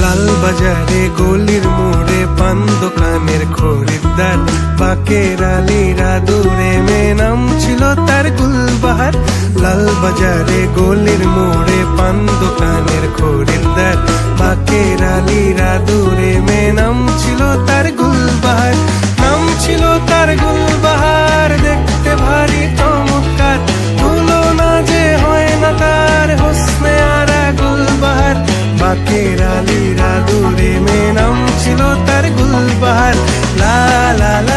লাল বাজারে গলির মোড়ে পান দোকানের খরিদ্দার, বাকের আলীরা দূরে মেয়ে নাম ছিল তার গুলবাহার। লাল বাজারে গলির মোড়ে পান দোকানের খরিদ্দার, বাকের আলীরা দূরে মেয়ে নাম ছিল তার গুলবাহার। নাম ছিল তার গুলবাহার, দেখতে ভারী চমৎকার, তুলনা যে হয় না তার হোসনে আরা গুলবাহার। বাকের আলীরা দূরে মেয়ে নাম ছিল তার গুলবাহার। লা লা লা